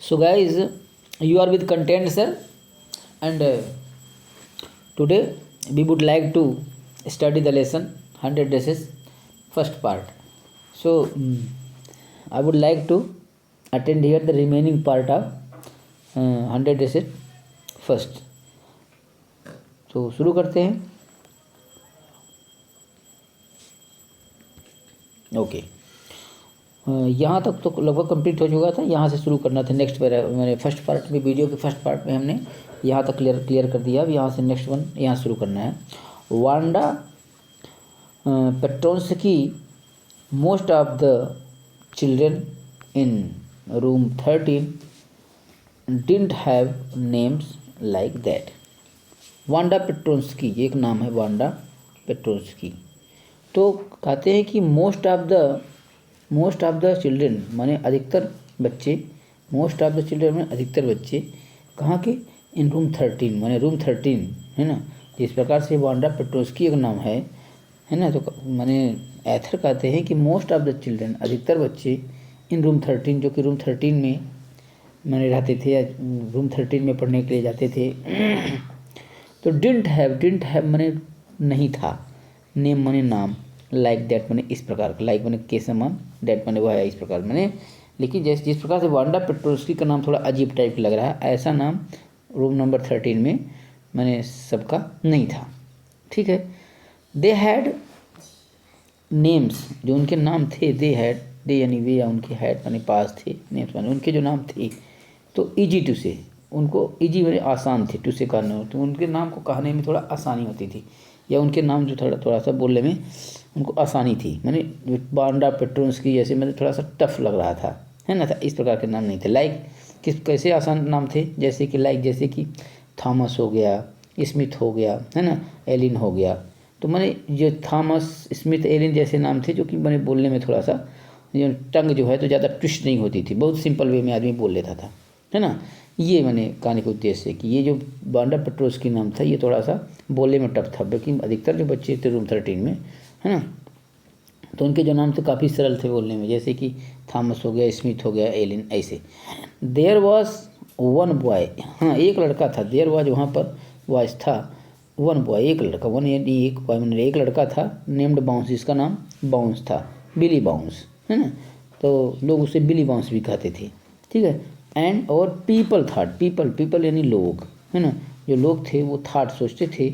So guys, you are with content sir, and today we would like to study the lesson 100 days first part. So I would like to attend here the remaining part of 100 days first. तो शुरू करते हैं. Okay, यहाँ तक तो लगभग complete हो चुका था. यहाँ से शुरू करना था नेक्स्ट मैंने फर्स्ट पार्ट में, वीडियो के फर्स्ट पार्ट में हमने यहाँ तक क्लियर कर दिया. अब यहाँ से नेक्स्ट वन यहाँ शुरू करना है. Wanda Petronski, most of the children in room 13 didn't have names like that. Wanda Petronski, एक नाम है वांडा पेट्रोन्स्की. तो कहते हैं कि मोस्ट ऑफ द चिल्ड्रन माने अधिकतर बच्चे, मोस्ट ऑफ द चिल्ड्रन माने अधिकतर बच्चे कहाँ के, इन रूम 13 माने रूम 13 है ना. जिस प्रकार से वांडा पेट्रोन्स्की एक नाम है ना, तो माने एथर कहते हैं कि मोस्ट ऑफ द चिल्ड्रन, अधिकतर बच्चे, इन रूम 13 जो कि रूम 13 में माने रहते थे या रूम 13 में पढ़ने के लिए जाते थे. तो डिडंट हैव माने नहीं था, नेम माने नाम, लाइक दैट माने इस प्रकार, लाइक माने के समान, दैट माने वह है इस प्रकार माने. लेकिन जिस प्रकार से वांडा पेट्रोन्स्की का नाम थोड़ा अजीब टाइप लग रहा है, ऐसा नाम रूम नंबर 13 में माने सबका नहीं था. ठीक है. दे हैड नेम्स, जो उनके नाम थे, दे यानी वे, या उनके हैड माने पास थे, नेम्स माने उनके जो नाम थे. तो ईजी टू से, उनको ईजी माने आसान थे, टू से कहना, तो उनके नाम को कहने में थोड़ा आसानी होती थी, या उनके नाम जो थोड़ा सा बोलने में उनको आसानी थी. मैंने वांडा पेट्रोन्स्की जैसे मतलब थोड़ा सा टफ लग रहा था, है ना. इस प्रकार के नाम नहीं थे. लाइक कैसे आसान नाम थे, जैसे कि लाइक जैसे कि थॉमस हो गया, स्मिथ हो गया, है ना, एलिन हो गया. तो मैंने जो थॉमस, स्मिथ, एलिन जैसे नाम थे जो कि मैंने बोलने में थोड़ा सा जो टंग जो है तो ज़्यादा ट्विस्ट नहीं होती थी, बहुत सिंपल वे में आदमी बोल लेता था, है ना. ये मैंने कहने के उद्देश्य है कि ये जो वांडा पेट्रोन्स्की नाम था ये थोड़ा सा बोलने में टफ था, लेकिन अधिकतर जो बच्चे थे रूम 13 में, है ना, तो उनके जो नाम थे काफ़ी सरल थे बोलने में, जैसे कि थॉमस हो गया, स्मिथ हो गया, एलिन, ऐसे. देयर वॉज वन बॉय, हाँ एक लड़का था. देयर वॉज वहाँ पर वॉइस था, वन बॉय एक लड़का, वन यानी एक बॉय मैंने एक लड़का था, नेम्ड बाउंस, इसका नाम बाउंस था, बिली बाउंस, है ना. तो लोग उसे बिली बाउंस भी कहते थे. ठीक है. एंड और पीपल थाट, पीपल यानी लोग, है ना, जो लोग थे वो थाट सोचते थे,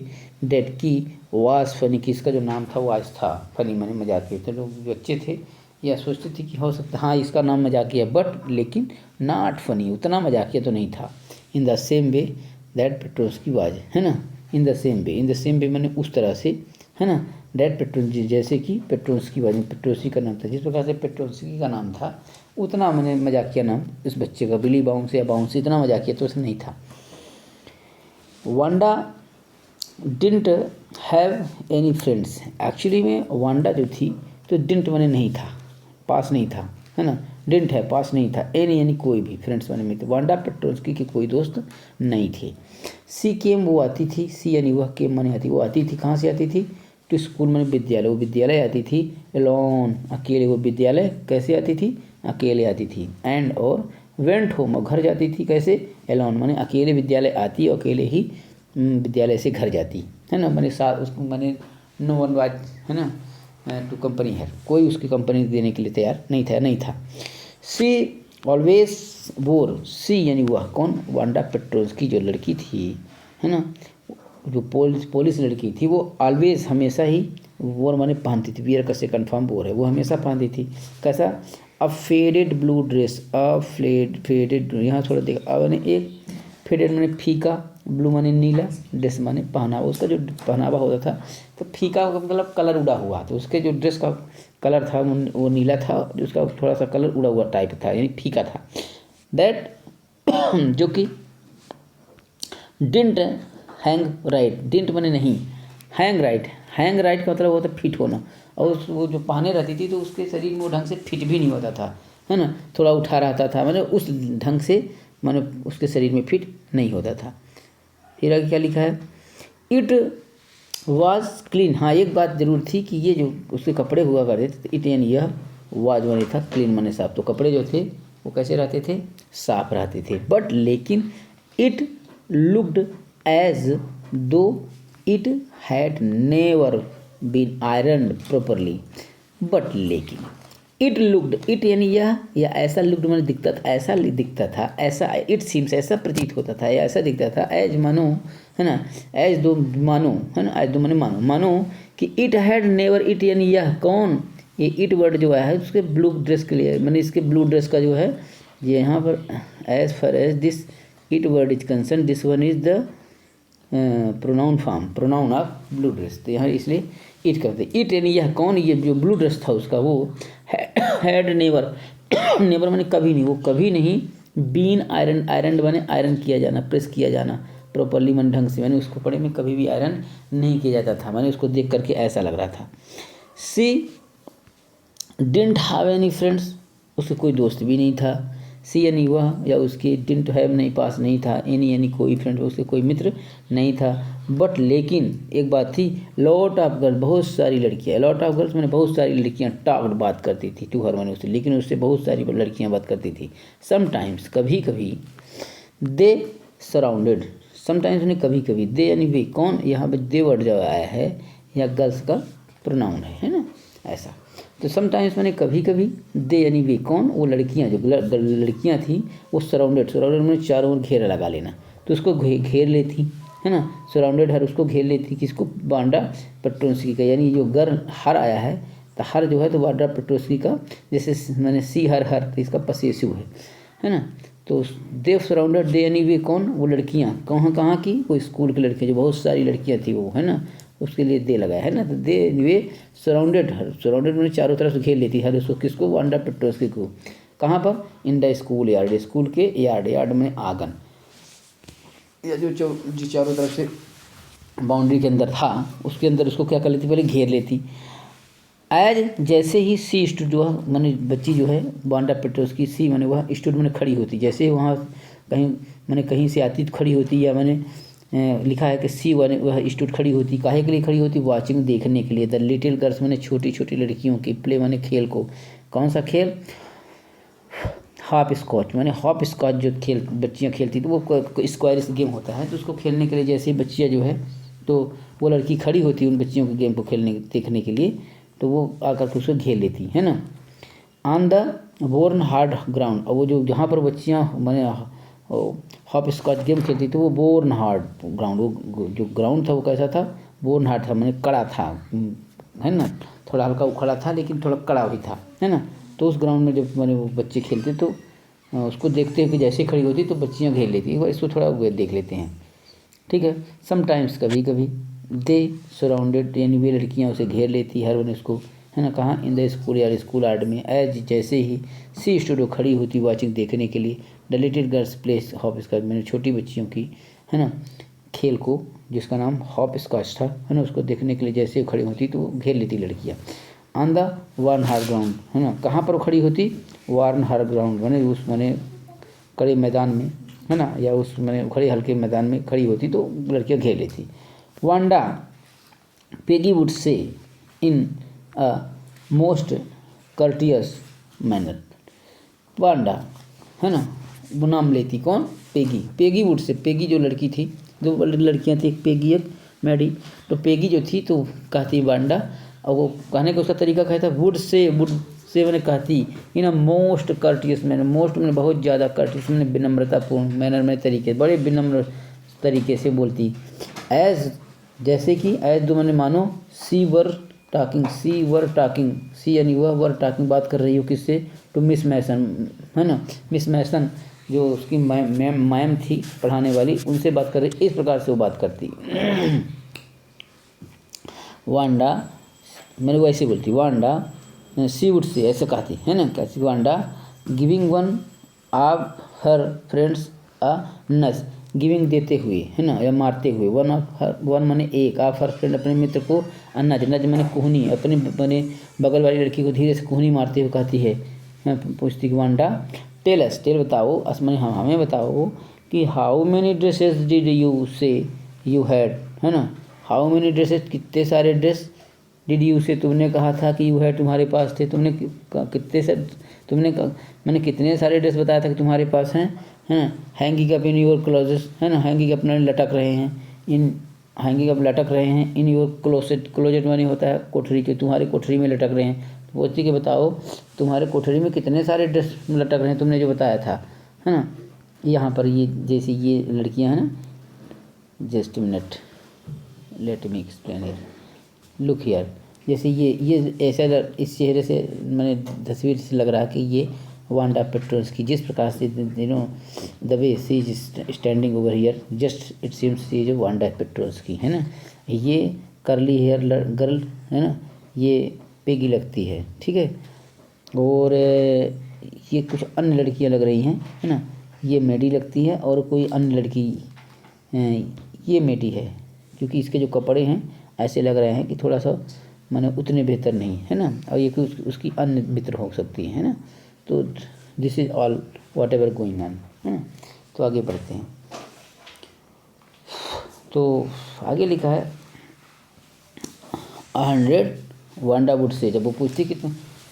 डेट की वाज फनी, कि इसका जो नाम था वाज था, फनी माने मजाकिया. तो लोग बच्चे थे या सोचते थे कि हो सकता हाँ इसका नाम मजाकिया, बट लेकिन नॉट फनी, उतना मजाकिया तो नहीं था. In the same way that Petronski was, है ना. इन द सेम वे माने उस तरह से, है ना, दैट पेट्रोन्स्की जैसे कि पेट्रोन्स्की वाज, पेट्रोन्स्की का नाम था, जिस प्रकार से पेट्रोन्स्की का नाम था उतना मैंने मजाकिया नाम इस बच्चे का, बिली बाउंस या बाउंस, इतना मजाकिया तो उसने नहीं था. Wanda didn't have any friends, actually में वांडा जो थी तो डिडंट माने नहीं था, पास नहीं था, है ना. डिडंट है पास नहीं था, एनी यानी कोई भी, फ्रेंड्स माने में थे. वांडा पेट्रोन्स्की के कोई दोस्त नहीं थे. सी केम, वो आती थी, सी यानी वह, केम माने आती, वो आती थी, कहाँ से आती थी, टू स्कूल माने विद्यालय, वो विद्यालय आती थी. एलोन अकेले, वो विद्यालय कैसे आती थी, अकेले आती थी. एंड और वेंट होम, घर जाती थी कैसे, एलोन माने अकेले विद्यालय आती, अकेले ही विद्यालय से घर जाती, है ना. मैंने साथ उसको मैंने नो वन वाज, है ना, टू कंपनी है, कोई उसकी कंपनी देने के लिए तैयार नहीं था. सी ऑलवेज वोर, सी यानी वह कौन, वांडा पेट्रोन्स्की जो लड़की थी, है ना, जो पोलिस लड़की थी, वो ऑलवेज हमेशा ही, वोर माने पहनती थी, वियर का से कन्फर्म वोर है, वो हमेशा पहनती थी. कैसा, अ फेडेड ब्लू ड्रेस, फेडेड, यहाँ थोड़ा देखा मैंने, एक फेडेड माने फीका, ब्लू माने नीला, ड्रेस माने पहनावा, उसका जो पहनावा होता था तो फीका मतलब कलर उड़ा हुआ, तो उसके जो ड्रेस का कलर था वो नीला था, उसका थोड़ा सा कलर उड़ा हुआ टाइप था, यानी फीका था. दैट जो कि डिडंट हैंग राइट, डिडंट माने नहीं, हैंग राइट का मतलब होता है फिट होना, और वो जो पहने रहती थी तो उसके शरीर में वो ढंग से फिट भी नहीं होता था, है ना, थोड़ा उठा रहता था, मतलब उस ढंग से माने उसके शरीर में फिट नहीं होता था. फिर आगे क्या लिखा है, इट वाज क्लीन, हाँ एक बात जरूर थी कि ये जो उसके कपड़े हुआ करते थे, इट यानी यह, वाज माने था, क्लीन माने साफ, तो कपड़े जो थे वो कैसे रहते थे, साफ रहते थे। बट लेकिन it looked as though it had never been iron properly. But लेकिन इट लुक्ड, इट यानी यह या ऐसा लुक्ड मैंने दिखता था, ऐसा दिखता था, ऐसा इट सीम्स ऐसा प्रतीत होता था या ऐसा दिखता था, एज मानो, है ना, एज दो मानो, है ना, एज दो माने मानो, मानो कि इट हैड नेवर, इट यानी यह कौन, ये इट वर्ड जो है उसके ब्लू ड्रेस के लिए, मैंने इसके ब्लू ड्रेस का जो है ये यहाँ पर as far as this it word is concern, this one is the pronoun form, pronoun of blue dress. तो यहाँ इसलिए इट करते, इट यानी यह कौन, ये जो ब्लू ड्रेस था उसका, वो हैड नेवर, नेवर माने कभी नहीं, वो कभी नहीं, बीन आयरन, आयरन माने आयरन किया जाना, प्रेस किया जाना, प्रॉपरली मन ढंग से, मैंने उसको पढ़े में कभी भी आयरन नहीं किया जाता था, मैंने उसको देख करके ऐसा लग रहा था। सी डिडंट हैव एनी फ्रेंड्स, उसके कोई दोस्त भी नहीं था। सी यानी वह, या उसके डिडंट हैव नहीं, पास नहीं था, एनी यानी कोई फ्रेंड, उसके कोई मित्र नहीं था। बट लेकिन एक बात थी, लॉट ऑफ गर्ल्स, बहुत सारी लड़कियाँ, लॉट ऑफ गर्ल्स मैंने बहुत सारी लड़कियाँ टॉक्ड बात करती थी, टू हर मैंने उससे, लेकिन उससे बहुत सारी लड़कियाँ बात करती थी। समटाइम्स कभी कभी, दे सराउंडेड, समटाइम्स यानी कभी कभी, दे यानी वे कौन, यहाँ पे दे वर्ड जो आया है या गर्ल्स का प्रोनाउन है ना, ऐसा। तो समटाइम्स मैंने कभी कभी, दे यानी वे कौन, वो लड़कियाँ जो लड़कियाँ थी, वो सराउंडेड, सराउंडेड मैंने चारों ओर घेरा लगा लेना, तो उसको घेर लेती, है ना, सराउंडेड हर, उसको घेर लेती, किसको, वांडा पेट्रोस्की का, यानी जो गर हर आया है, तो हर जो है तो वांडा पेट्रोस्की का, जैसे मैंने सी हर हर, तो इसका पसेसिव है ना। तो दे सराउंडेड, दे यानी वे कौन, वो लड़कियाँ, कहाँ की, वो स्कूल की लड़कियाँ, जो बहुत सारी लड़कियाँ थी वो, है ना, उसके लिए दे लगाया है ना। तो दे वे सराउंडेड हर, सराउंडेड मैंने चारों तरफ से घेर लेती हर, उसको किसको, वांडा पेट्रोस्की को। कहाँ पर, in the school yard, school के यार्ड, यार्ड में आंगन, या जो चारों तरफ से बाउंड्री के अंदर था, उसके अंदर उसको क्या कर लेती, पहले घेर लेती। एज जैसे ही सी स्टूड, जो मैंने बच्ची जो है वांडा पेट्रोस्की, सी मैंने वह स्टूड मैंने खड़ी होती, जैसे ही वहाँ कहीं मैंने कहीं से आती तो खड़ी होती, या मैंने लिखा है कि सी वह स्टूड खड़ी होती, काहे के लिए खड़ी होती, वाचिंग देखने के लिए, द लिटिल गर्ल्स मैंने छोटी छोटी लड़कियों की, प्ले मैंने खेल को, कौन सा खेल, हॉप स्कॉच, मैंने हॉप स्कॉच जो खेल बच्चियाँ खेलती थी, वो स्क्वायर गेम होता है, तो उसको खेलने के लिए जैसे ही बच्चियाँ जो है, तो वो लड़की खड़ी होती उन बच्चियों के गेम को खेलने देखने के लिए, तो वो आकर के उसको घेर लेती है ना। On the born hard ground, और वो जो जहाँ पर बच्चियाँ मैंने हॉप स्कॉच गेम खेलती थी, वो बोर्न हार्ड ग्राउंड, वो जो ग्राउंड था वो कैसा था, बोर्न हार्ड था, मैंने कड़ा था, है ना, थोड़ा हल्का उखड़ा था लेकिन थोड़ा कड़ा भी था, है ना। तो उस ग्राउंड में जब मैंने वो बच्चे खेलते तो उसको देखते हुए जैसे खड़ी होती तो बच्चियाँ घेर लेती, इसको थोड़ा देख लेते हैं, ठीक है। समटाइम्स कभी कभी, दे सराउंडेड यानी वे लड़कियाँ उसे घेर लेती, हर वन उसको, है ना, कहाँ, इन द स्कूल यार स्कूल यार्ड में, एज जैसे ही सी स्टूडियो खड़ी होती वाचिंग देखने के लिए, the little girls plays hopscotch, मैंने छोटी बच्चियों की, है ना, खेल को, जिसका नाम हॉप स्कॉच था, है ना, उसको देखने के लिए जैसे खड़ी होती तो घेर लेती लड़कियाँ। ऑन द वार्न हार ग्राउंड, है ना, कहाँ पर खड़ी होती, वार्न हार ग्राउंड मैंने उस मैंने कड़े मैदान में, है ना, या उस मैंने खड़े हल्के मैदान में खड़ी होती तो लड़कियाँ घेर लेती। Wanda Peggy would say in a most courteous manner, Wanda, है ना, वो नाम लेती कौन, Peggy, Peggy would say, Peggy जो लड़की थी, दो लड़कियां थी, एक पेगी एक मैडी, तो पेगी जो थी तो कहती वांडा, और वो कहने का उसका तरीका क्या था, वुड से मैंने कहती in a most courteous manner, most मैंने बहुत ज़्यादा, कर्टियस मैंने विनम्रतापूर्ण, मैनर में तरीके, बड़े विनम्र तरीके से बोलती। एज जैसे कि, एज दो मैंने मानो, सी वर टॉकिंग, सी यानी वह, वर टॉकिंग बात कर रही हो किससे, टू मिस मैसन, है ना, मिस मैसन जो उसकी मैम थी पढ़ाने वाली, उनसे बात कर रही, इस प्रकार से वो बात करती। वांडा मैंने वैसे बोलती, वांडा सी वुड से ऐसे कहती, है ना, कैसी, Wanda giving one of her friends a नस, गिविंग देते हुए, है ना, या मारते हुए, वन माने एक, ऑफ हर फ्रेंड अपने मित्र को, नज माने कुहनी, अपने बने बगल वाली लड़की को धीरे से कुहनी मारते हुए कहती है, पूछती वांडा टेल बताओ, असमने हमें बताओ कि how many dresses did you से यू हैड, है ना, हाउ मेनी ड्रेसेस कितने सारे ड्रेस, डिड यू से तुमने कहा था कि यू हैड तुम्हारे पास थे, तुमने कितने से मैंने कितने सारे ड्रेस बताया था कि तुम्हारे पास हैं, है ना। Hanging up in your closet, है ना, हैंगिंग अप लटक रहे हैं, इन हैंगिंग अप लटक रहे हैं इन योर क्लोसेट, क्लोजेट मानी होता है कोठरी के, तुम्हारे कोठरी में लटक रहे हैं। तो बोलती कि बताओ तुम्हारे कोठरी में कितने सारे ड्रेस लटक रहे हैं, तुमने जो बताया था, है ना। यहाँ पर ये जैसे ये लड़कियाँ हैं ना, just minute let me explain here, look here, जैसे ये ऐसा इस चेहरे से मैंने तस्वीर से लग रहा है कि ये वांडा पेट्रोल्स्की, जिस प्रकार से the way she is standing over here, just it seems she is Wanda Petronski, है ना। ये करली हेयर गर्ल, है ना, ये पेगी लगती है, ठीक है। और ये कुछ अन्य लड़कियां लग रही हैं, है ना, ये मेडी लगती है, और कोई अन्य लड़की ये मेडी है, क्योंकि इसके जो कपड़े हैं ऐसे लग रहे हैं कि थोड़ा सा माने उतने बेहतर नहीं, है ना, और ये कुछ उसकी अन्य मित्र हो सकती है ना। तो this is all what ever going on, है ना। तो आगे बढ़ते हैं। तो आगे लिखा है 100 वांडा वुड से, जब वो पूछती कि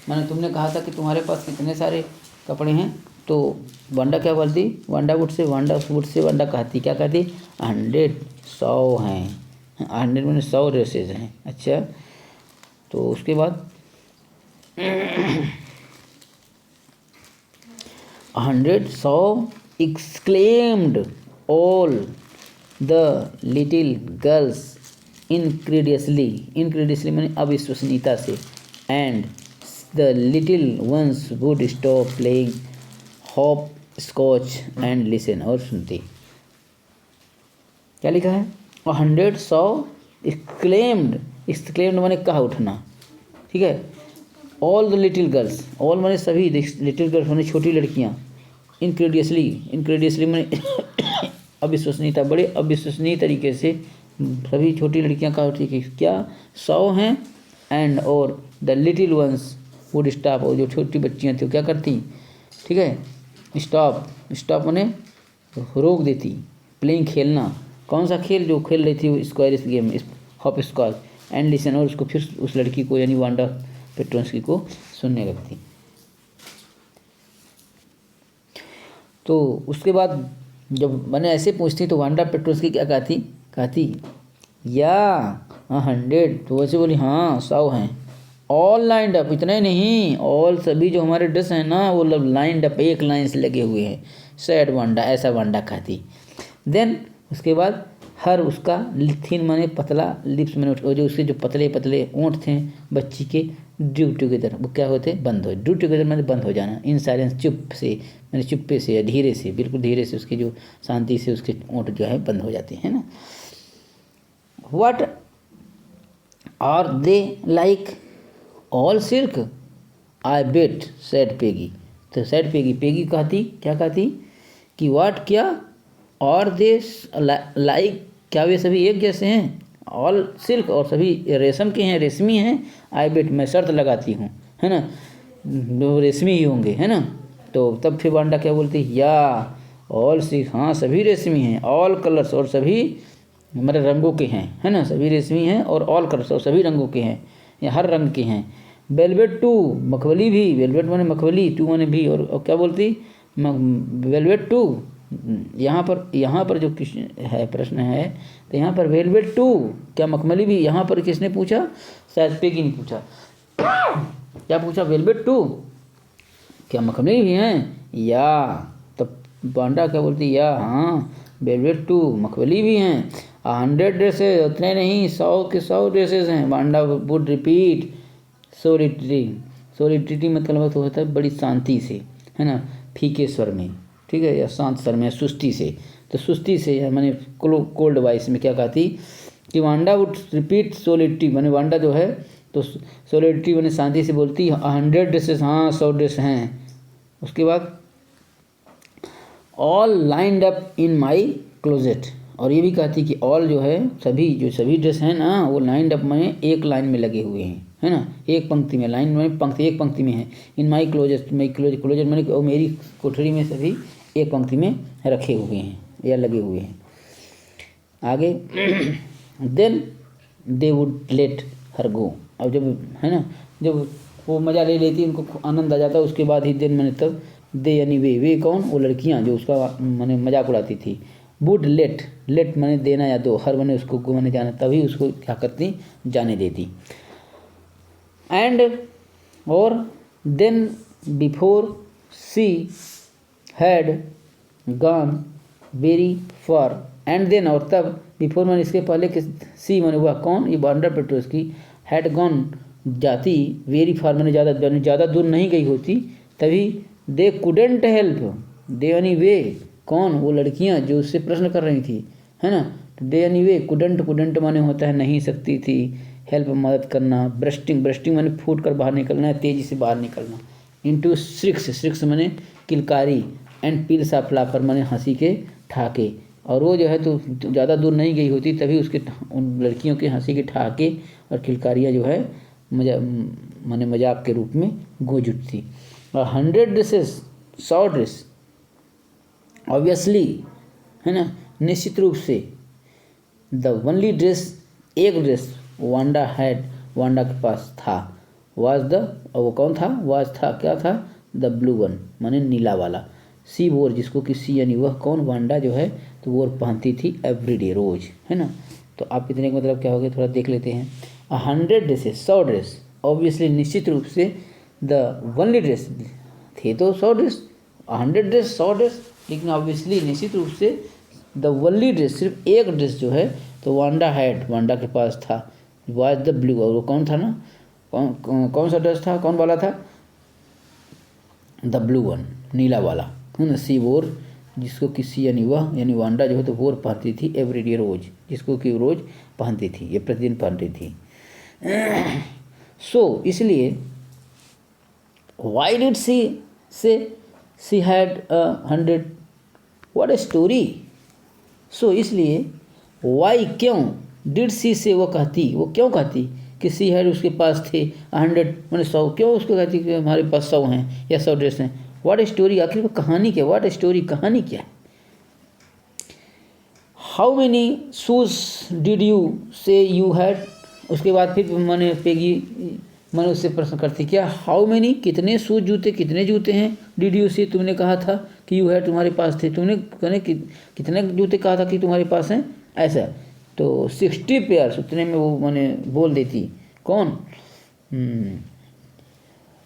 मैंने तुमने कहा था कि तुम्हारे पास कितने सारे कपड़े हैं, तो वांडा क्या बोलती, वांडा वुड से वांडा कहती क्या कहती, 100 100 हैं, 100 मैंने 100 ड्रेसेज हैं। अच्छा, तो उसके बाद 100 exclaimed all the little girls incredulously मैंने अविश्वसनीयता से, and the little ones would stop playing hop scotch and listen, और सुनती। क्या लिखा है, 100 exclaimed माने कहा उठना, ठीक है। All the little girls, all माने सभी, लिटिल गर्ल्स माने छोटी लड़कियाँ, इनक्रेडियसली माने अविश्वसनीयता, बड़े अविश्वसनीय तरीके से सभी छोटी लड़कियाँ कहा उठी कि क्या 100 हैं, एंड और the little ones would stop, और जो छोटी बच्चियाँ थी वो क्या करती, ठीक है, स्टॉप माने रोक देती, प्लेइंग खेलना, कौन सा खेल, जो खेल रही थी वो स्क्वायरिस गेम, हॉप स्क्वाच, एंड लिसन, और उसको फिर उस लड़की को यानी वांडा पेट्रोल्स्की को सुनने लगती। तो उसके बाद जब मैंने ऐसे पूछती तो वांडा पेट्रोल्स्की क्या कहती या 100, तो वैसे बोली हाँ 100 हैं, ऑल लाइंड अप, इतना ही नहीं, ऑल सभी जो हमारे ड्रेस हैं ना वो लाइंड अप, एक लाइन से लगे हुए हैं, सैड वांडा, ऐसा वांडा कहती। देन उसके बाद हर उसका थिन माने पतला, लिप्स माने जो उसके जो पतले पतले ओंठ थे बच्ची के, ड्यू टुगेदर वो क्या होते, बंद हो, ड्यू टुगेदर माने बंद हो जाना, इन साइलेंस चुप से मैंने चुप्पे से या धीरे से, बिल्कुल धीरे से उसके जो शांति से उसके ओंठ जो है बंद हो जाते हैं ना। What are they like, all silk, I bet, said Peggy, तो सैड पेगी कहती क्या कहती कि व्हाट क्या, और दे लाइक, क्या वे सभी एक जैसे हैं, ऑल सिल्क, और सभी रेशम के हैं, रेशमी हैं, आई बेट मैं शर्त लगाती हूँ, है ना, वो रेशमी ही होंगे, है ना। तो तब फिर वांडा क्या बोलती, या ऑल सिल्क, हाँ सभी रेशमी हैं, ऑल कलर्स, और सभी मतलब रंगों के हैं, है ना, सभी रेशमी हैं, और ऑल कलर्स, और सभी रंगों के हैं, या हर रंग के हैं। वेलवेट टू, मखमली भी, वेलवेट माने मखमली, टू माने भी, और क्या बोलती, वेलवेट टू, यहाँ पर जो है प्रश्न है, तो यहाँ पर वेलवेट टू, क्या मखमली भी, यहाँ पर किसने पूछा, शायद पेगी ने पूछा, क्या पूछा, वेलवेट टू, क्या मखमली भी हैं, या, तब वांडा क्या बोलती, या हाँ वेलवेट टू, मखमली भी हैं, 100 ड्रेसेज, उतने नहीं 100 के 100 ड्रेसेज हैं। वांडा वुड रिपीट सोलिट्रिटी मतलब तो होता है बड़ी शांति से, है ना, फीके स्वर में, ठीक है, या शांत स्वर में, सुस्ती से, तो सुस्ती से या मैंने कोल्ड वॉइस में क्या कहती कि वांडा वुड रिपीट सोलिट्री, मैंने वांडा जो है तो सोलिट्री मैंने शांति से बोलती 100 ड्रेसेस, हाँ 100 ड्रेस हैं। उसके बाद all lined up in my closet, और ये भी कहती कि ऑल जो है सभी ड्रेस हैं ना वो लाइंड अप में एक लाइन में लगे हुए हैं, है ना, एक पंक्ति में, लाइन में पंक्ति, एक पंक्ति में है, इन माई क्लोजेट, क्लोजेट मैंने और मेरी कोठरी में सभी एक पंक्ति में रखे हुए हैं या लगे हुए हैं। आगे then they would let her go, अब जब है ना, जब वो मज़ा ले लेती, उनको आनंद आ जाता, उसके बाद ही दिन मैंने तब दे यानी वे कौन, वो लड़कियां जो उसका मैंने मजाक उड़ाती थी। वुड लेट मैंने देना या दो, हर मैंने उसको मैंने जाना, तभी उसको क्या करती, जाने देती। एंड और then before she had gone very far, and then और तब, बिफोर मैंने इसके पहले कि सी मैंने वह कौन, ये वांडर पेट्रोस की, हैड गॉन जाती, वेरी फार मैंने ज़्यादा दूर नहीं गई होती, तभी दे कुडेंट हेल्प, दे यानी वे कौन, वो लड़कियां जो उससे प्रश्न कर रही थी, है ना। तो दे यानी वे, कुडेंट माने होता है नहीं सकती थी, हेल्प मदद करना, ब्रस्टिंग माने फूट कर बाहर निकलना है, तेज़ी से बाहर निकलना, इनटू श्रिक्स माने किलकारी, एंड पील्स ऑफ लाफर माने हंसी के ठाके। और वो जो है तो ज़्यादा दूर नहीं गई होती, तभी उसके उन लड़कियों के हंसी के ठाके और किलकारियाँ जो है माने मजाक के रूप में गूंज उठती। और 100 ड्रेसेस 100 ड्रेस ऑब्वियसली, है ना, निश्चित रूप से, द ओनली ड्रेस एक ड्रेस वांडा के पास था, वाज द, वो कौन था, वाज था क्या था, द ब्लू वन माने नीला वाला, सी वोर जिसको कि सी यानी वह कौन, वांडा जो है तो वो पहनती थी एवरीडे रोज, है ना। तो आप इतने का मतलब क्या हो गया, थोड़ा देख लेते हैं। 100 ड्रेसेस 100 ड्रेस ऑब्वियसली निश्चित रूप से, द ओनली ड्रेस थे तो 100 ड्रेस, 100 ड्रेस 100 ड्रेस, लेकिन ऑब्वियसली निश्चित रूप से द ओनली ड्रेस सिर्फ एक ड्रेस जो है तो वांडा के पास था, वाज द ब्लू, और वो कौन था ना, कौन सा ड्रेस था, कौन वाला था, द ब्लू वन नीला वाला, है ना। सी वोर जिसको कि सी यानी वह यानी वांडा जो है तो वोर पहनती थी एवरीडे रोज, जिसको कि रोज पहनती थी, ये प्रतिदिन पहनती थी। सो इसलिए Y did she say she had 100, what a story. So इसलिए वाई क्यों, डिड सी से वो क्यों कहती कि सी हैड उसके पास थे 100 मैंने 100, क्यों उसको कहती कि हमारे पास 100 हैं या 100 ड्रेस हैं। व्हाट स्टोरी, आखिर वो कहानी क्या, व्हाट स्टोरी कहानी क्या है। How many shoes did you से यू हैड, उसके बाद फिर मैंने पेगी मैंने उससे प्रश्न करती क्या, हाउ मेनी कितने शूज जूते, कितने जूते हैं, डिड यू से तुमने कहा था कि यू हैड तुम्हारे पास थे, तुमने कहने कितने जूते कहा था कि तुम्हारे पास हैं, ऐसा। तो 60 पेयर्स उतने में वो मैंने बोल देती, कौन,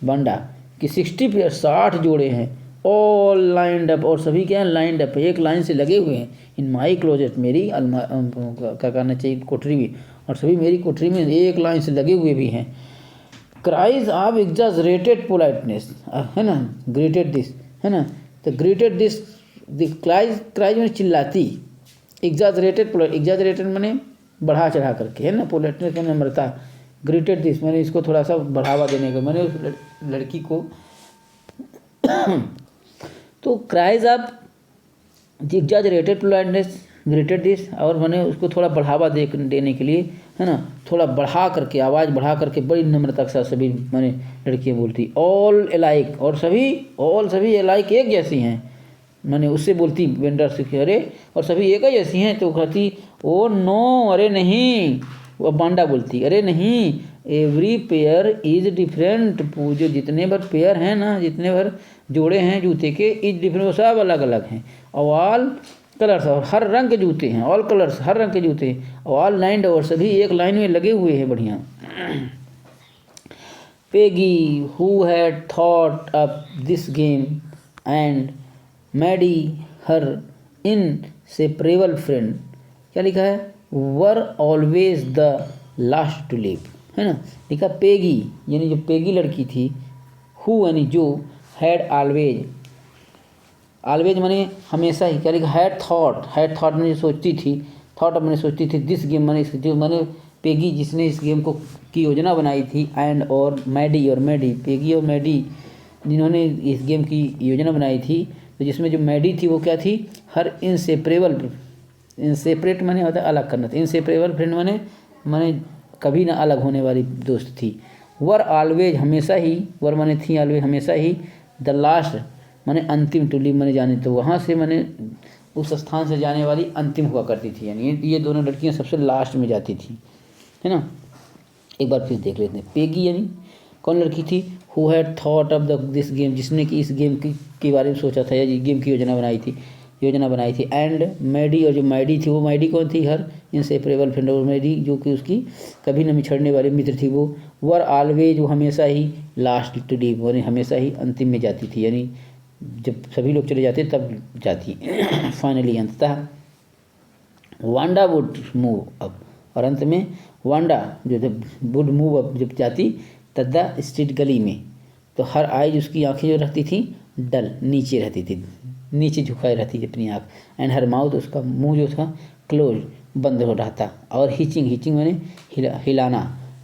बंडा कि 60 पेयर 60 जोड़े हैं, ऑल लाइंड अप, और सभी क्या है लाइंड अप, एक लाइन से लगे हुए हैं, इन माई क्लोजेट मेरी क्या कहना चाहिए कोठरी में, और सभी मेरी कोठरी में एक लाइन से लगे हुए भी हैं। क्राइज ऑफ एग्जैजरेटेड पोलाइटनेस, है ना, ग्रेटेड दिस, है ना, तो ग्रेटेड दिस, क्राइज मैंने चिल्लाती, एग्जैजरेटेड मैंने बढ़ा चढ़ा करके, है ना, पोलाइटनेस मैंने नम्रता, ग्रेटेड दिस मैंने इसको थोड़ा सा बढ़ावा देने का, मैंने उस लड़की को तो cries of exaggerated politeness greeted this, और मैंने उसको थोड़ा बढ़ावा देने के लिए, है ना, थोड़ा बढ़ा करके आवाज़ बढ़ा करके बड़ी नम्रता के साथ सभी मैंने लड़कियाँ बोलती, ऑल एलाइक, और सभी एलाइक एक जैसी हैं, मैंने उससे बोलती वेंडर से कि अरे, और सभी एक ही जैसी हैं, तो कहती ओ नो, अरे नहीं, वो बांडा बोलती अरे नहीं, एवरी पेयर इज डिफरेंट, जो जितने भर पेयर हैं ना, जितने भर जोड़े हैं जूते के, इज डिफरेंट, वो सब अलग अलग हैं, ऑल कलर्स, और हर रंग के जूते हैं, ऑल कलर्स हर रंग के जूते, ऑल लाइंड, और सभी एक लाइन में लगे हुए हैं बढ़िया। Peggy who had thought up this game and Maddie her inseparable friend, क्या लिखा है, were always the last to leave, है ना, लिखा पेगी यानी जो पेगी लड़की थी, हु यानी जो, हैड ऑलवेज माने हमेशा ही, क्या लिखा, हैड थॉट मैंने सोचती थी, थॉट मैंने सोचती थी, दिस गेम मैंने पेगी जिसने इस गेम को की योजना बनाई थी, एंड और मैडी पेगी और मैडी जिन्होंने इस गेम की योजना बनाई थी, तो जिसमें जो मैडी थी वो क्या थी, हर इनसेपरेट माने होता है अलग करना था, इनसेपरेबल फ्रेंड माने कभी ना अलग होने वाली दोस्त थी, वर ऑलवेज हमेशा ही, वर माने थी ऑलवेज हमेशा ही, द लास्ट माने अंतिम, टू लीव माने जाने, तो वहाँ से माने उस स्थान से जाने वाली अंतिम हुआ करती थी, यानी ये दोनों लड़कियाँ सबसे लास्ट में जाती थी, है ना। एक बार फिर देख लेते हैं, पेगी यानी कौन लड़की थी? Who had thought of the this game, जिसने कि इस गेम के बारे में सोचा था या गेम की योजना बनाई थी। एंड मैडी, और जो मैडी थी, वो मैडी कौन थी? हर इनसेपरेबल फ्रेंड, और मैडी जो कि उसकी कभी न बिछड़ने वाली मित्र थी। वो वर ऑलवेज, वो हमेशा ही लास्ट टू लीव, यानी हमेशा ही अंतिम में जाती थी, यानी जब सभी लोग चले जाते तब जाती। फाइनली, अंततः वांडा वुड मूव अप, और अंत में वांडा जो जब वुड मूव अप, जब जाती तब द स्ट्रीट, गली में, तो हर आइज, उसकी आंखें जो रहती थी डल, नीचे रहती थी, नीचे झुकाए रहती थी अपनी आँख। एंड हर माउथ, उसका मुंह जो था क्लोज, बंद हो रहा था। और हिचिंग माने हिलाना,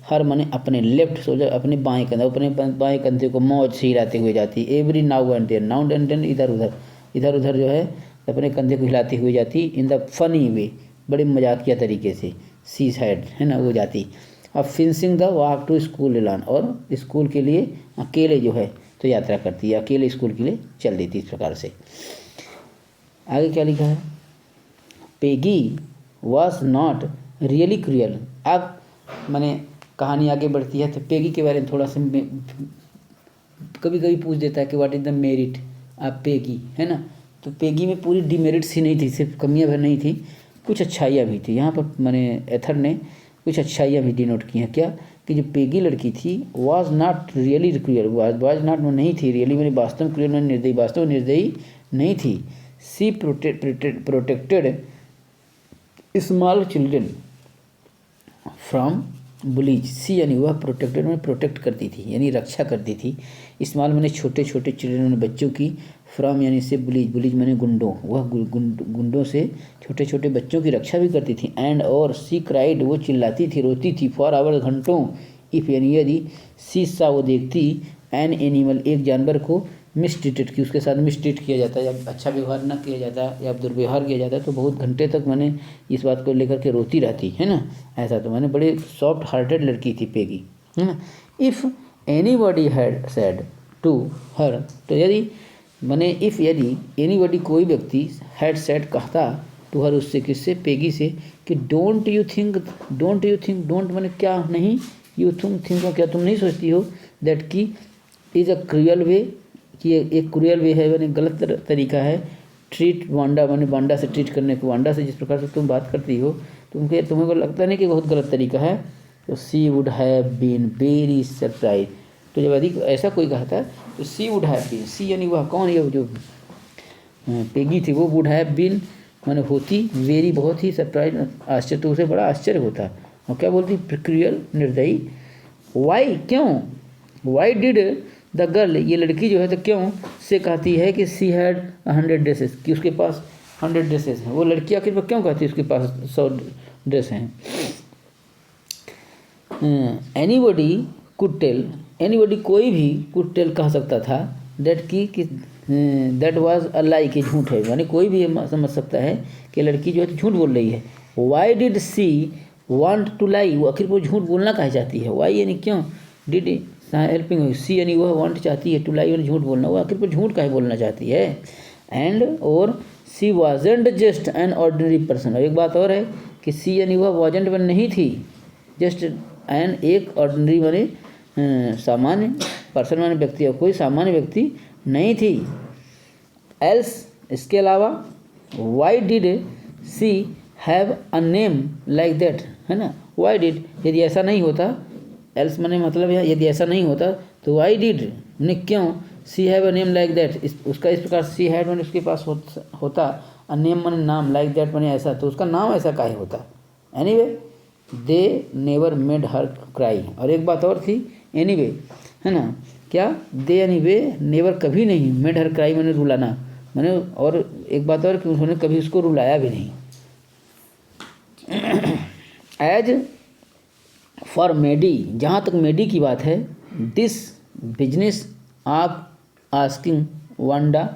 हर माने अपने लेफ्ट शोल्डर, अपने बाएं कंधे, अपने बाएं कंधे को मौज से हिलाते हुए जाती। एवरी नाउ एंड देन, इधर उधर जो है अपने कंधे को हिलाते हुए जाती। इन द फनी वे, बड़े मजाकिया तरीके से, सी साइड है ना, वो जाती। अब finishing the walk to school alone, और स्कूल के लिए अकेले जो है तो यात्रा करती है, अकेले स्कूल के लिए चल देती। इस प्रकार से आगे क्या लिखा है? Peggy was not really cruel. अब मैंने कहानी आगे बढ़ती है तो पेगी के बारे में थोड़ा सा कभी कभी पूछ देता है कि what is the merit of Peggy, है ना। तो पेगी में पूरी डिमेरिट्स ही नहीं थी, सिर्फ कमियां भर नहीं थी, कुछ अच्छाइयाँ भी थी। यहाँ पर मैंने एथर ने कुछ अच्छाइयाँ भी डिनोट की हैं। क्या? कि जो पेगी लड़की थी was not really cruel, was not नहीं थी, रियली मैंने वास्तव क्रूअल में निर्दयी, वास्तव निर्दयी नहीं थी। She protected small children from bullies. She यानी वह प्रोटेक्टेड में प्रोटेक्ट करती थी, यानी रक्षा करती थी। स्मॉल मैंने छोटे छोटे चिल्ड्रन, बच्चों की, फ्रॉम यानी से बुलीज मैंने गुंडों, वह गुंडों से छोटे छोटे बच्चों की रक्षा भी करती थी। एंड और सी क्राइड, वो चिल्लाती थी, रोती थी, फॉर आवर घंटों। इफ यानी यदि, सी सा वो देखती, एन एनिमल एक जानवर को मिसट्रीटेड की, उसके साथ मिसट्रीट किया जाता है या अच्छा व्यवहार न किया जाता या दुर्व्यवहार किया जाता है तो बहुत घंटे तक मैंने इस बात को लेकर के रोती रहती है ना। ऐसा तो मैंने बड़े सॉफ्ट हार्टेड लड़की थी पेगी, है ना। If anybody had said to her, तो यदि मैंने इफ़ यदि एनीबॉडी कोई व्यक्ति हैड सेड कहता टू हर, उससे, किससे? पेगी से, कि डोंट यू थिंक, डोंट मैंने क्या नहीं, यू थिंक क्या तुम नहीं सोचती हो, दैट की इज़ अ क्रूअल वे, कि एक क्रूअल वे है, मैंने गलत तरीका है, ट्रीट वांडा, मैंने वांडा से ट्रीट करने को, वांडा से जिस प्रकार से तुम बात करती हो, तुम्हें को लगता नहीं कि बहुत गलत तरीका है। तो she would have been very surprise, तो जब अधिक ऐसा कोई कहता तो she would have been, she यानी वह कौन है, जो पेगी थी, वो वुड हैव बीन मैंने होती, वेरी बहुत ही सरप्राइज, आश्चर्य, तो उसे बड़ा आश्चर्य होता। और क्या बोलती? क्रूअल, निर्दयी। वाई, क्यों? वाई डिड द गर्ल, ये लड़की जो है तो क्यों से कहती है कि सी हैड 100 ड्रेसेस, कि उसके पास 100 ड्रेसेस हैं। वो लड़की आखिर पर क्यों कहती है उसके पास 100 ड्रेस हैं? एनीबॉडी कुड टेल, एनीबॉडी कोई भी कुड टेल कह सकता था, दैट की दैट वाज अ लाई, कि झूठ है, यानी कोई भी समझ सकता है कि लड़की जो है तो झूठ बोल रही है। Why did she want to lie, वो आखिर वो झूठ बोलना काहे चाहती है? वाई यानी क्यों, डिड हेल्पिंग, सी यानी वह वांट चाहती है, टू लाई यानी झूठ बोलना, वो आखिर पर झूठ काहे बोलना चाहती है? एंड और she wasn't just an ordinary person, और एक बात और है कि सी यानी वह वाजंट वन नहीं थी, जस्ट एन एक ऑर्डिनरी माने सामान्य, पर्सन माने व्यक्ति, और कोई सामान्य व्यक्ति नहीं थी। एल्स इसके अलावा, why did she have a name like that, है ना। वाई डिड यदि ऐसा नहीं होता, एल्स माने मतलब है यदि ऐसा नहीं होता तो वाई डिड मैंने क्यों, she have a name like that, उसका इस प्रकार सी हैड मैंने उसके पास होता, अ नेम माने नाम, लाइक दैट माने ऐसा, तो उसका नाम ऐसा काहे होता। Anyway they never made her cry, और एक बात और थी, एनीवे है ना, क्या? दे यानी वे, नेवर कभी नहीं, मेड हर क्राई मैंने रुलाना, मैंने, और एक बात और कि उन्होंने कभी उसको रुलाया भी नहीं। एज फॉर मेडी, जहाँ तक मेडी की बात है, this business of asking Wanda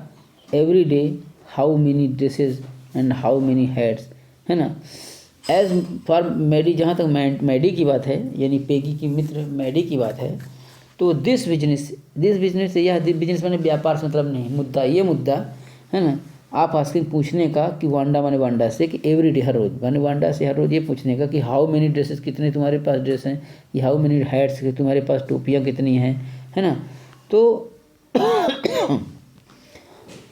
every day how many dresses and how many heads, है ना। एज फॉर मेडी, जहाँ तक मेडी की बात है, यानी पेगी की मित्र मेडी की बात है, तो दिस बिजनेस से, यह बिजनेस मैंने व्यापार से मतलब नहीं, मुद्दा, ये मुद्दा है ना, आप आस्किंग पूछने का कि वांडा माने वांडा से कि एवरीडे हर रोज़, माने वांडा से हर रोज़ ये पूछने का कि हाउ मेनी ड्रेसेस, कितने तुम्हारे पास ड्रेस हैं, कि हाउ मेनी हैट्स, कि तुम्हारे पास टोपियाँ कितनी हैं, है ना। तो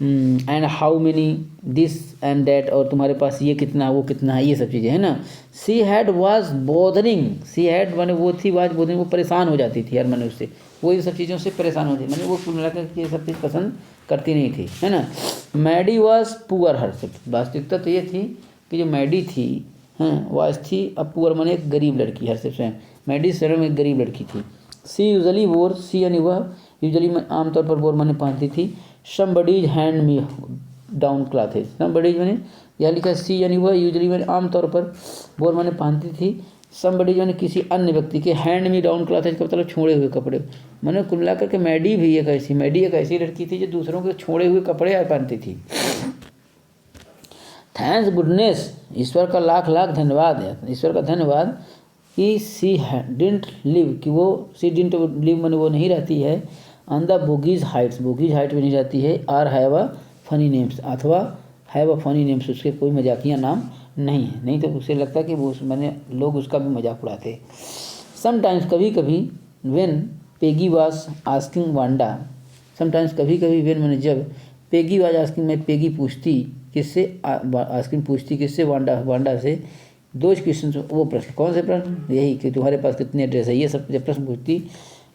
and how many this and that, और तुम्हारे पास ये कितना वो कितना है, ये सब चीज़ें है ना। She had was bothering, she had माने वो थी, वाज बोदरिंग वो परेशान हो जाती थी यार, मैंने उससे, वो इन सब चीज़ों से परेशान होती, मैंने वो कुल मिलाकर ये सब चीज़ पसंद करती नहीं थी, है ना। मैडी वाज पुअर हर से, वास्तविकता तो ये थी कि जो मैडी थी, हाँ वाज थी, अब पुअर माने एक गरीब लड़की, हर से स्वयं मैडी स्वयं एक गरीब लड़की थी। सी यूजली वोर, सी यानी वह, यूजली आमतौर पर वोर माने पहनती थी, somebody's hand me down clothes, somebody's मैंने यह लिखा, सी यानी वह, यूजली मैंने आमतौर पर, वोर मैंने पहनती थी, समबडीज मैंने किसी अन्य व्यक्ति के, हैंड मी डाउन क्लॉथेज का मतलब छोड़े हुए कपड़े, मैंने कुल मिलाकर के मैडी एक ऐसी लड़की थी जो दूसरों के छोड़े हुए कपड़े पहनती थी। थैंक्स गुडनेस, ईश्वर का लाख लाख धन्यवाद है, ईश्वर का धन्यवाद कि सी डिडंट लिव, कि वो सी डिडंट लिव मैंने वो नहीं रहती है, on the Boggins Heights, Boggins height में नहीं जाती है, or have a funny names, अथवा हैव अ फनी नेम्स, उसके कोई मजाकिया नाम नहीं है, नहीं तो उसे लगता कि वो मैंने लोग उसका भी मजाक उड़ाते। समटाइम्स कभी कभी, when Peggy was asking Wanda, sometimes कभी कभी, व्हेन मैंने जब, पेगी वाज आस्किंग मैं पेगी पूछती किससे, आस्किंग पूछती किससे, वांडा से, दोज क्वेश्चन, वो प्रश्न, कौन से प्रश्न, यही कि तुम्हारे पास कितने ड्रेस है, ये सब जब प्रश्न पूछती,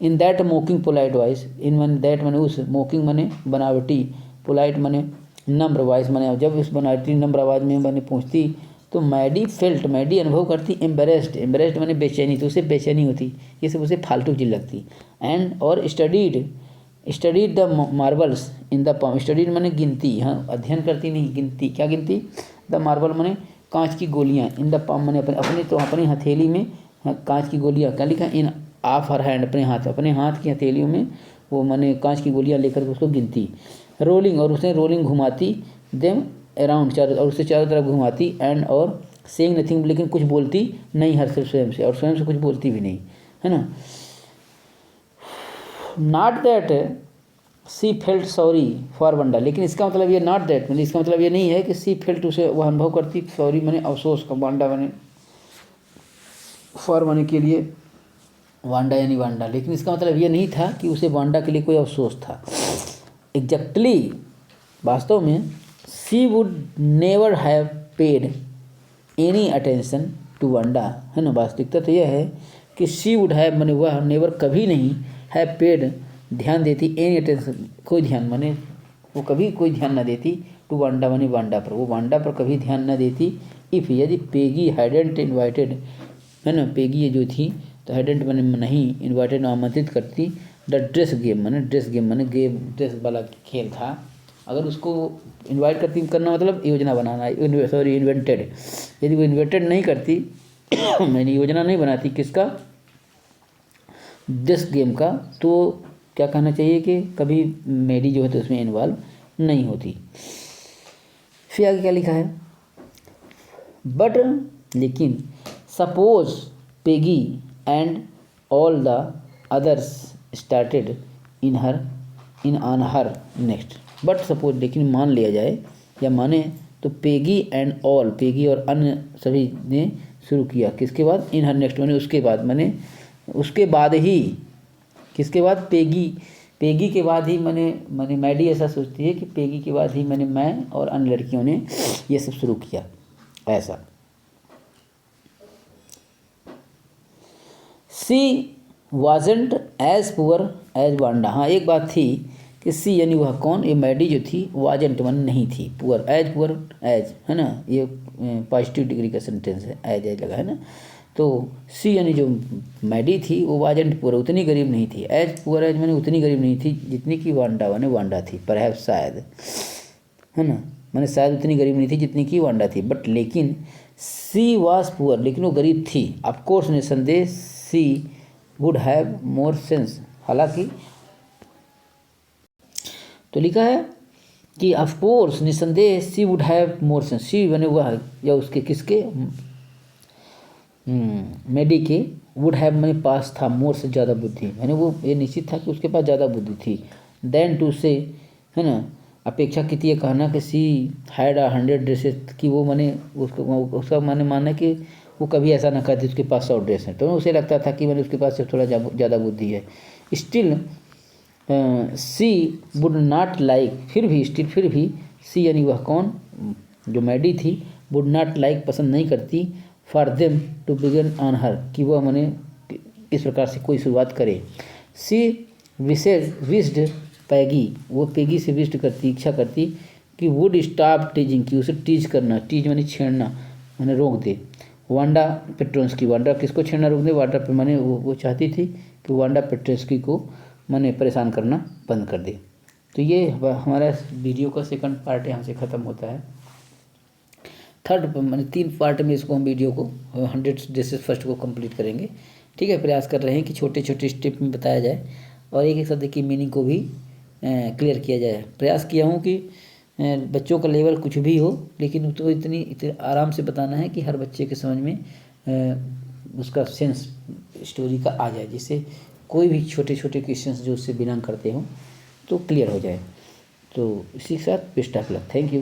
in that mocking polite voice, in मन दैट मैंने उस, मोकिंग मैंने बनावटी, पोलाइट मैंने नम्र वॉइस मैंने जब उस बनावटी नम्र आवाज़ में मैंने पूछती, तो मैडी फेल्ट, मैडी अनुभव करती, एम्बेरेस्ड, एम्बेरेस्ड मैंने बेचैनी, तो उसे बेचैनी होती, ये सब उसे फालतू चीज लगती, एंड और studied the marbles in the पम, स्टडीड मैंने गिनती, हाँ अध्ययन करती नहीं, गिनती, क्या गिनती, द मार्बल मैंने कांच की गोलियाँ, इन द पम मैंने अपने तो अपनी हथेली में, कांच की गोलियाँ, क्या लिखा, इन ऑफ हर हैंड, अपने हाथ की हथेलियों में वो मैंने कांच की गोलियां लेकर उसको गिनती, रोलिंग, और उसने रोलिंग घुमाती, देम अराउंड, और उससे चारों तरफ घुमाती, एंड और सेइंग नथिंग, लेकिन कुछ बोलती नहीं हर से स्वयं से, और स्वयं से कुछ बोलती भी नहीं, है ना। Not that she felt sorry for Wanda, लेकिन इसका मतलब ये नॉट दैट मैंने, इसका मतलब ये नहीं है कि सी फेल्ट, उसे वह अनुभव करती, सॉरी मैंने अफसोस का, वांडा मैंने फॉर मैंने के लिए, वांडा यानी वांडा, लेकिन इसका मतलब ये नहीं था कि उसे वांडा के लिए कोई अफसोस था। एग्जैक्टली, वास्तव में, she would never have paid any attention to Wanda, है ना। वास्तविकता तो यह है कि सी वुड हैव मैंने वह, नेवर कभी नहीं, हैव पेड ध्यान देती, एनी अटेंशन कोई ध्यान, मैंने वो कभी कोई ध्यान न देती, टू वांडा मैंने वांडा पर, वो वांडा पर कभी ध्यान न देती, इफ़ यदि पेगी हैडेंट इन्वाइटेड, है ना, पेगी ये जो थी, तो हैडेंट मैंने नहीं इन्वाइटेड आमंत्रित करती, द ड्रेस गेम मैंने गेम ड्रेस वाला खेल था, अगर उसको इनवाइट करती, करना मतलब योजना बनाना, सॉरी इन्वेंटेड, यदि वो इन्वेंटेड नहीं करती मैंने योजना नहीं बनाती किसका, ड्रेस गेम का, तो क्या कहना चाहिए कि कभी मेरी जो है तो उसमें इन्वॉल्व नहीं होती। फिर आगे क्या लिखा है, बट लेकिन, suppose Peggy and all the others started in on her next, but suppose लेकिन मान लिया जाए या माने तो पेगी एंड ऑल, पेगी और अन्य सभी ने शुरू किया, किसके बाद, इन हर नेक्स्ट मैंने उसके बाद, मैंने उसके बाद ही, किसके बाद, पेगी के बाद ही, मैंने मैडी ऐसा सोचती है कि पेगी के बाद ही मैं और अन्य लड़कियों ने ये सब शुरू किया, ऐसा। सी वाजेंट एज पुअर एज वांडा, हाँ एक बात थी कि सी यानी वह कौन, ये मैडी जो थी, वाजेंट मन नहीं थी, पुअर एज, है ना, ये पॉजिटिव डिग्री का सेंटेंस है, एज लगा है ना, तो सी यानी जो मैडी थी वो वाजेंट पुअर, उतनी गरीब नहीं थी, एज पुअर एज मैंने उतनी गरीब नहीं थी जितनी कि वांडा थी, पर शायद, है ना, मैंने शायद उतनी गरीब नहीं थी जितनी कि वांडा थी, बट लेकिन सी वाज पुअर, लेकिन वो गरीब थी, ऑफकोर्स निसंदेह, सी वुड हैव मोर सेंस, हालांकि, तो लिखा है कि ऑफकोर्स निसंदेह, सी वुड हैव मोर सेंस, सी बने हुआ है या उसके किसके, मेडी के, वुड हैव मैंने पास था, मोर से ज़्यादा बुद्धि, मैंने वो ये निश्चित था कि उसके पास ज़्यादा बुद्धि थी, देन टू से, है ना, अपेक्षा की थी ये कहना कि सी हैड 100 ड्रेसेस, कि वो माने उसको उसका माने मानना है कि वो कभी ऐसा ना कहती उसके पास 100 ड्रेस हैं। तो उसे लगता था कि मैंने उसके पास सिर्फ थोड़ा ज़्यादा बुद्धि है। Still she would not like, फिर भी सी यानी वह कौन, जो मैडी थी, वुड नॉट लाइक पसंद नहीं करती, for them to begin on her, कि वह मैंने इस प्रकार से कोई शुरुआत करे। सी विस्ड पैगी, वो पेगी से विस्ट करती, इच्छा करती कि वुड स्टॉप टीजिंग, कि उसे टीज करना, टीज माने छेड़ना, मैंने रोक दे। वांडा पेट्रोंस्की, वांडा किसको छेड़ना रोक दे, वांडा पे माने वो चाहती थी कि वांडा पेट्रोंस्की को माने परेशान करना बंद कर दे। तो ये हमारा वीडियो का सेकंड पार्ट यहाँ से ख़त्म होता है। थर्ड माने 3 पार्ट में इसको हम वीडियो को 100 ड्रेसेस फर्स्ट को कंप्लीट करेंगे। ठीक है, प्रयास कर रहे हैं कि छोटे छोटे स्टेप में बताया जाए और एक एक शब्द की मीनिंग को भी क्लियर किया जाए। प्रयास किया हूँ कि बच्चों का लेवल कुछ भी हो, लेकिन तो इतनी आराम से बताना है कि हर बच्चे के समझ में उसका सेंस स्टोरी का आ जाए, जिससे कोई भी छोटे छोटे क्वेश्चंस जो उससे बिलोंग करते हों तो क्लियर हो जाए। तो इसी के साथ best of luck, thank you.